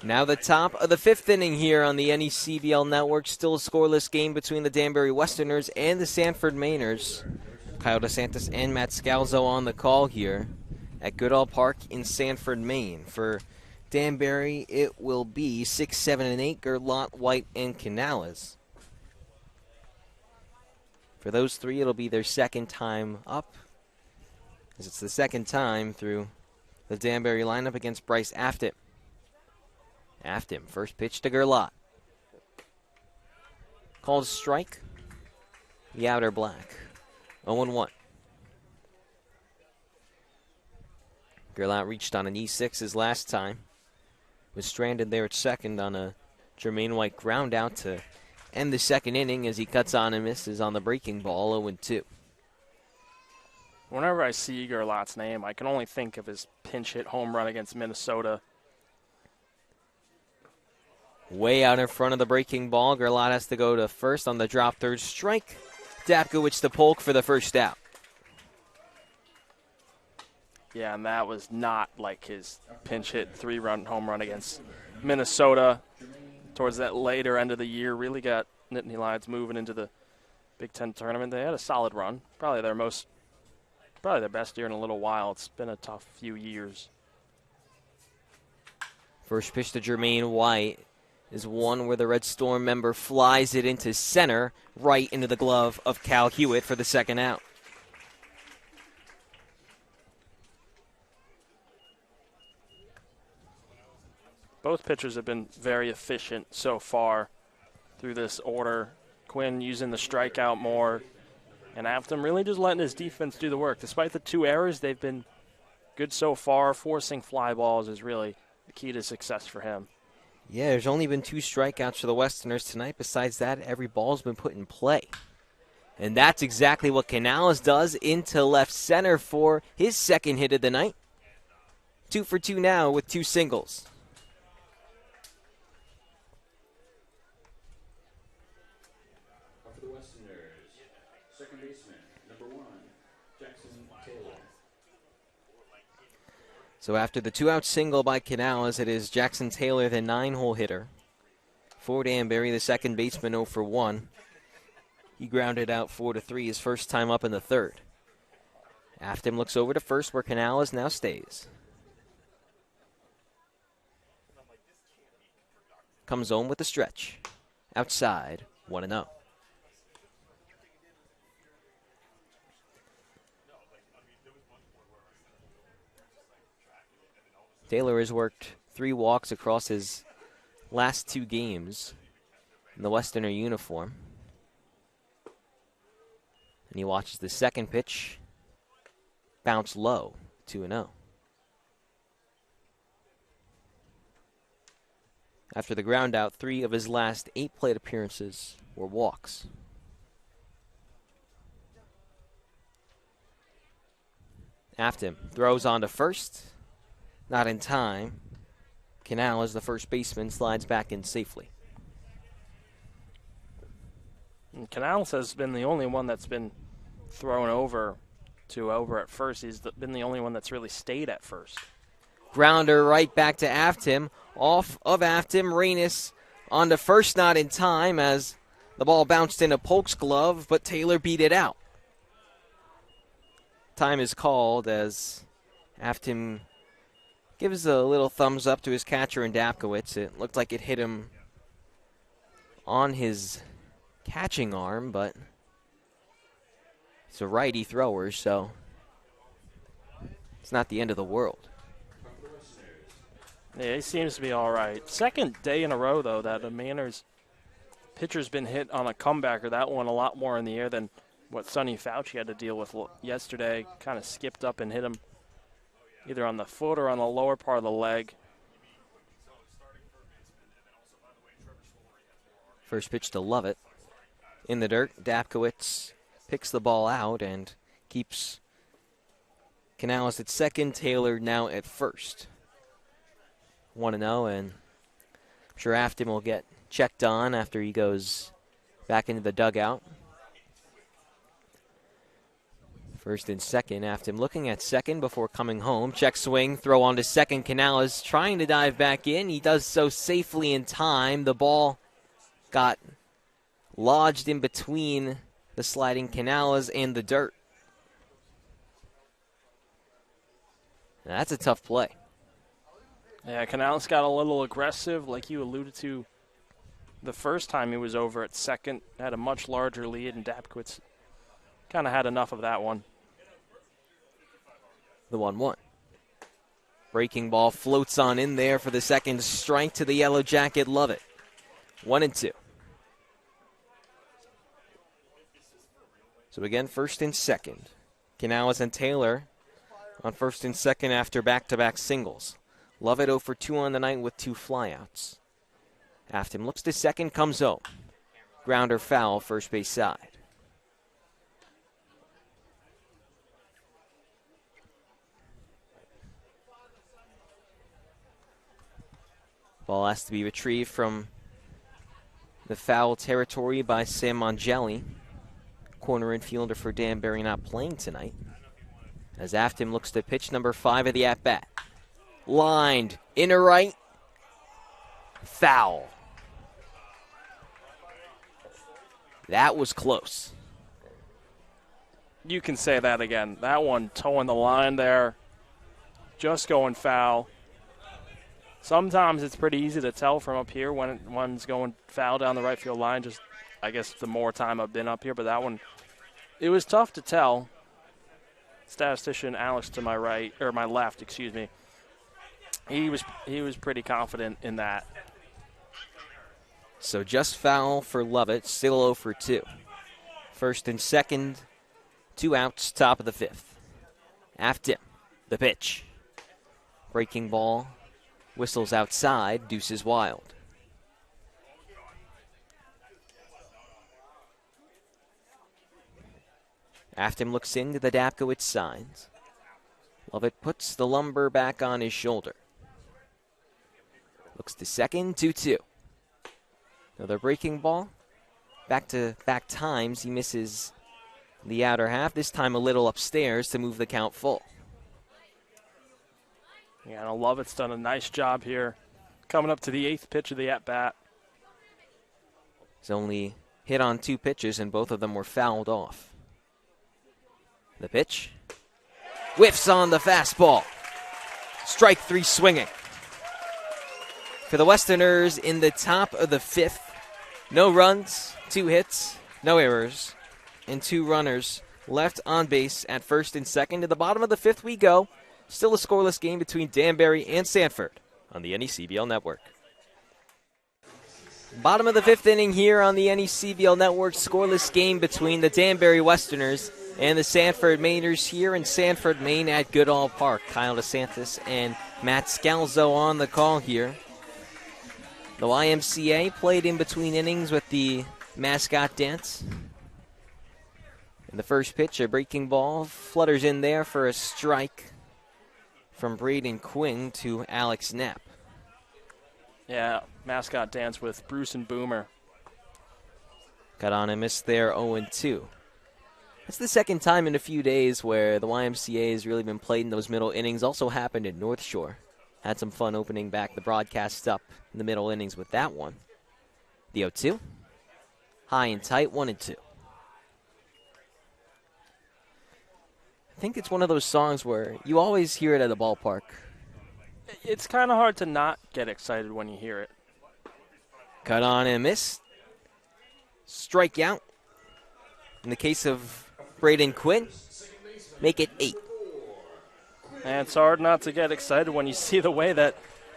Now the top of the 5th inning here on the NECBL Network. Still a scoreless game between the Danbury Westerners and the Sanford Mainers. Kyle DeSantis and Matt Scalzo on the call here at Goodall Park in Sanford, Maine. For Danbury, it will be 6, 7, and 8, Gerlot, White, and Canales. For those three, it'll be their second time up, as it's the second time through the Danbury lineup against Bryce Aftim. Aftim, first pitch to Gerlot. Called strike. The outer black. 0-1. Gerlot reached on an E6 his last time. Was stranded there at second on a Jermaine White ground out to end the second inning as he cuts on and misses on the breaking ball, 0-2. Whenever I see Gerlot's name, I can only think of his pinch hit home run against Minnesota. Way out in front of the breaking ball. Gerlot has to go to first on the drop third strike. Dapkowicz to Polk for the first out. Yeah, and that was not like his pinch hit 3-run home run against Minnesota towards that later end of the year. Really got Nittany Lions moving into the Big Ten tournament. They had a solid run. Probably their best year in a little while. It's been a tough few years. First pitch to Jermaine White is one where the Red Storm member flies it into center, right into the glove of Cal Hewitt for the second out. Both pitchers have been very efficient so far through this order. Quinn using the strikeout more, and Afton really just letting his defense do the work. Despite the 2 errors, they've been good so far. Forcing fly balls is really the key to success for him. Yeah, there's only been 2 strikeouts for the Westerners tonight. Besides that, every ball's been put in play. And that's exactly what Canales does into left center for his second hit of the night. 2 for 2 now with 2 singles. For the Westerners, second baseman, number 1, Jackson Taylor. So after the 2-out single by Canales, it is Jackson Taylor, the 9-hole hitter. For Danbury, the second baseman, 0 for 1. He grounded out 4-3, his first time up in the third. Afton looks over to first, where Canales now stays. Comes home with the stretch. Outside, 1-0. Taylor has worked 3 walks across his last 2 games in the Westerner uniform. And he watches the second pitch bounce low, 2-0. After the ground out, 3 of his last 8 plate appearances were walks. Afton throws on to first. Not in time. Canales, the first baseman, slides back in safely. And Canales has been the only one that's been thrown over at first. He's been the only one that's really stayed at first. Grounder right back to Aftim. Off of Aftim, Reynes on to first, not in time as the ball bounced into Polk's glove, but Taylor beat it out. Time is called as Aftim gives a little thumbs up to his catcher in Dapkowicz. It looked like it hit him on his catching arm, but it's a righty thrower, so it's not the end of the world. Yeah, he seems to be all right. Second day in a row, though, that the Mainers pitcher's been hit on a comebacker. That one a lot more in the air than what Sonny Fauci had to deal with yesterday. Kind of skipped up and hit him either on the foot or on the lower part of the leg. First pitch to Lovett. In the dirt, Dapkowicz picks the ball out and keeps Canales at second, Taylor now at first. 1-0, and I'm sure Afton will get checked on after he goes back into the dugout. First and second, Afton looking at second before coming home. Check swing, throw on to second. Canales trying to dive back in. He does so safely in time. The ball got lodged in between the sliding Canales and the dirt. Now, that's a tough play. Yeah, Canales got a little aggressive, like you alluded to the first time he was over at second. Had a much larger lead, and Dapkowitz kind of had enough of that one. The 1-1. Breaking ball floats on in there for the second strike to the Yellow Jacket. Love it. 1-2. So again, first and second. Canales and Taylor on first and second after back-to-back singles. Lovett 0 for 2 on the night with 2 flyouts. Afton looks to second, comes home. Grounder foul, first base side. Ball has to be retrieved from the foul territory by Sam Mongelli. Corner infielder for Danbury not playing tonight. As Afton looks to pitch number 5 of the at-bat. Lined, inner right, foul. That was close. You can say that again. That one towing the line there, just going foul. Sometimes it's pretty easy to tell from up here when one's going foul down the right field line, just I guess the more time I've been up here. But that one, it was tough to tell. Statistician Alex to my right, or my left, excuse me. He was pretty confident in that. So just foul for Lovett, still 0 for 2. First and second, 2 outs, top of the 5th. Afton, the pitch. Breaking ball, whistles outside, deuces wild. Afton looks into the Dapkowitz signs. Lovett puts the lumber back on his shoulder. Looks to second, 2-2. Another breaking ball. Back-to-back times, he misses the outer half. This time a little upstairs to move the count full. Yeah, and Lovett's done a nice job here. Coming up to the 8th pitch of the at-bat. He's only hit on 2 pitches, and both of them were fouled off. The pitch. Whiffs on the fastball. Strike 3 swinging. For the Westerners in the top of the 5th, no runs, 2 hits, no errors, and 2 runners left on base at first and second. To the bottom of the 5th we go. Still a scoreless game between Danbury and Sanford on the NECBL Network. Bottom of the 5th inning here on the NECBL Network. Scoreless game between the Danbury Westerners and the Sanford Mainers here in Sanford, Maine at Goodall Park. Kyle DeSantis and Matt Scalzo on the call here. The YMCA played in between innings with the mascot dance. And the first pitch, a breaking ball, flutters in there for a strike from Braden Quinn to Alex Knapp. Yeah, mascot dance with Bruce and Boomer. Got on and missed there, 0-2. That's the second time in a few days where the YMCA has really been played in those middle innings. Also happened at North Shore. Had some fun opening back the broadcast up in the middle innings with that one. The 0-2. High and tight, 1-2. I think it's one of those songs where you always hear it at a ballpark. It's kind of hard to not get excited when you hear it. Cut on and miss. Strikeout. In the case of Braden Quinn, make it 8. And it's hard not to get excited when you see the way that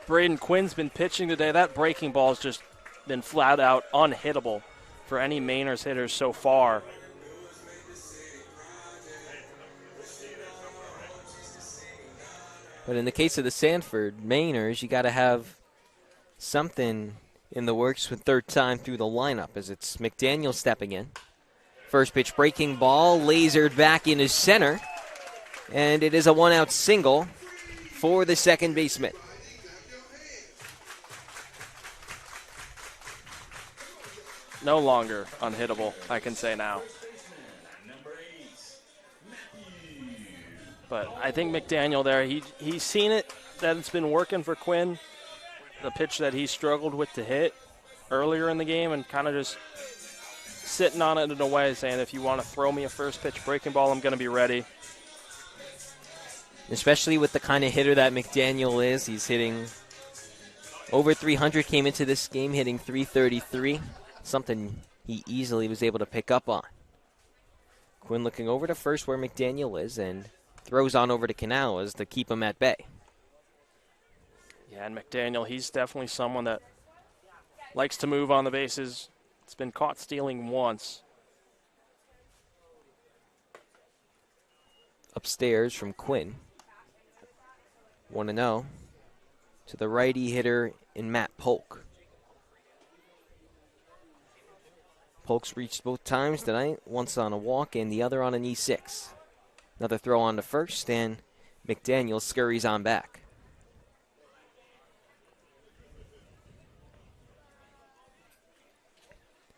Braden Quinn's been pitching today. That breaking ball's just been flat out unhittable for any Mainers hitters so far. But in the case of the Sanford Mainers, you got to have something in the works with third time through the lineup as it's McDaniel stepping in. First pitch breaking ball, lasered back into center. And it is a 1-out single for the second baseman. No longer unhittable, I can say now. But I think McDaniel there, he's seen it, that it's been working for Quinn, the pitch that he struggled with to hit earlier in the game, and kind of just sitting on it in a way, saying, if you want to throw me a first pitch breaking ball, I'm going to be ready. Especially with the kind of hitter that McDaniel is. He's hitting over 300, came into this game hitting 333, something he easily was able to pick up on. Quinn looking over to first where McDaniel is and throws on over to Canales to keep him at bay. Yeah, and McDaniel, he's definitely someone that likes to move on the bases. It's been caught stealing once. Upstairs from Quinn. 1-0 to the righty hitter in Matt Polk. Polk's reached both times tonight, once on a walk and the other on an E6. Another throw on to first, and McDaniel scurries on back.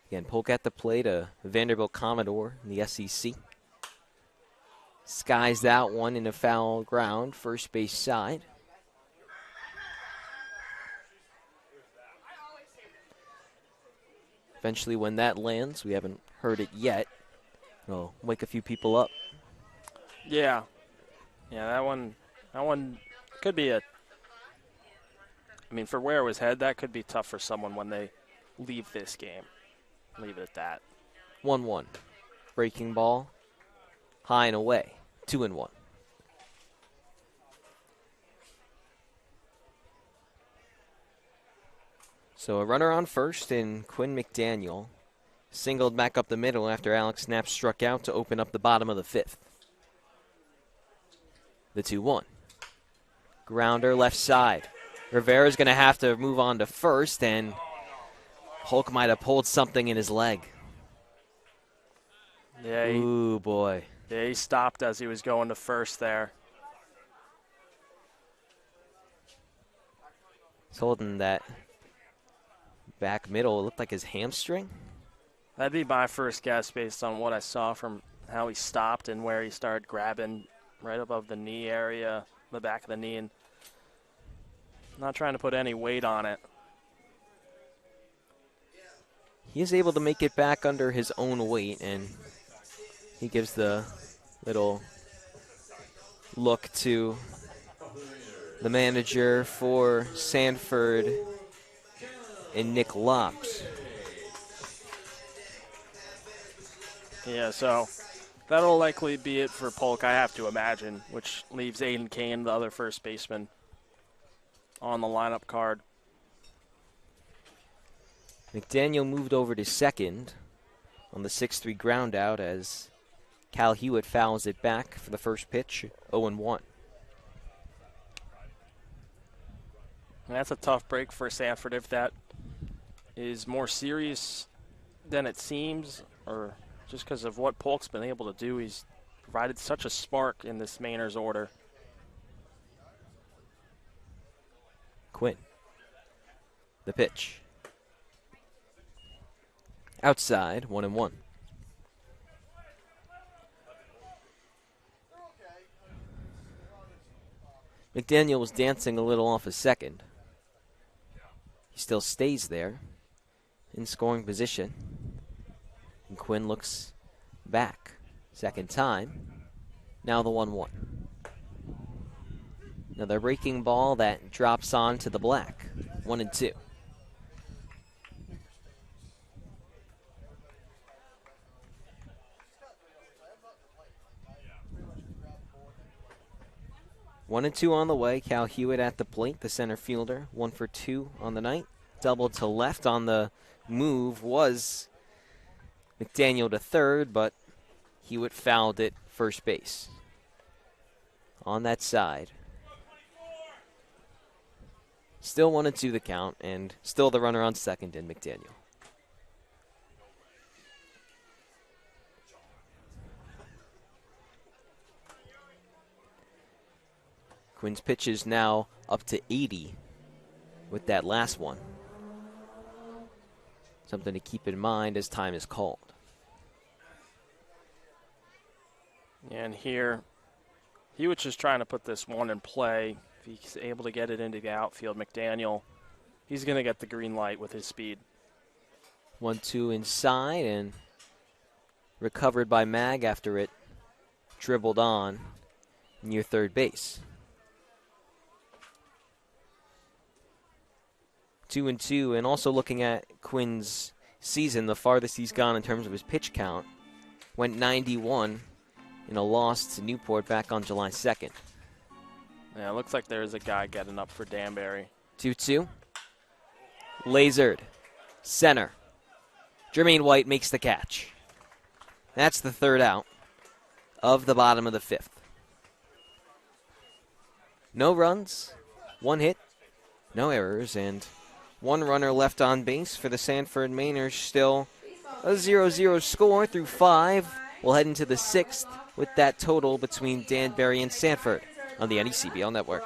Again, Polk at the plate, a Vanderbilt Commodore in the SEC. Skies that one in a foul ground, first base side. Eventually, when that lands, we haven't heard it yet, it'll wake a few people up. Yeah. Yeah, that one could be I mean, for where it was headed, that could be tough for someone when they leave this game. Leave it at that. 1-1. Breaking ball. High and away. 2-1. So a runner on first, and Quinn McDaniel singled back up the middle after Alex Knapp struck out to open up the bottom of the fifth. The 2-1. Grounder left side. Rivera's going to have to move on to first, and Polk might have pulled something in his leg. Yeah, Ooh, boy. Yeah, he stopped as he was going to first there. He's holding that back middle. It looked like his hamstring. That'd be my first guess based on what I saw from how he stopped and where he started grabbing right above the knee area, the back of the knee, and not trying to put any weight on it. He is able to make it back under his own weight, and he gives the little look to the manager for Sanford and Nick Lops. Yeah, so that'll likely be it for Polk, I have to imagine, which leaves Aiden Kane, the other first baseman, on the lineup card. McDaniel moved over to second on the 6-3 ground out as Cal Hewitt fouls it back for the first pitch, 0-1. And that's a tough break for Sanford if that is more serious than it seems, or just because of what Polk's been able to do. He's provided such a spark in this Mainers order. Quinn. The pitch. Outside, 1-1. McDaniel was dancing a little off his second. He still stays there in scoring position. And Quinn looks back. Second time. Now the 1-1. Another breaking ball that drops on to the black. 1-2. One and two on the way. Cal Hewitt at the plate, the center fielder. 1 for 2 on the night. Double to left on the move was McDaniel to third, but Hewitt fouled it first base. On that side. Still 1 and 2 the count, and still the runner on second in McDaniel. Quinn's pitch is now up to 80 with that last one. Something to keep in mind as time is called. And here, He was just trying to put this one in play. If he's able to get it into the outfield, McDaniel, he's going to get the green light with his speed. 1-2 inside and recovered by Mag after it dribbled on near third base. 2-2, and also looking at Quinn's season, the farthest he's gone in terms of his pitch count, went 91 in a loss to Newport back on July 2nd. Yeah, it looks like there's a guy getting up for Danbury. 2-2. Lasered. Center. Jermaine White makes the catch. That's the third out of the bottom of the fifth. No runs, one hit, no errors, and one runner left on base for the Sanford Mainers. Still a 0-0 score through 5. We'll head into the 6th with that total between Danbury and Sanford on the NECBL Network.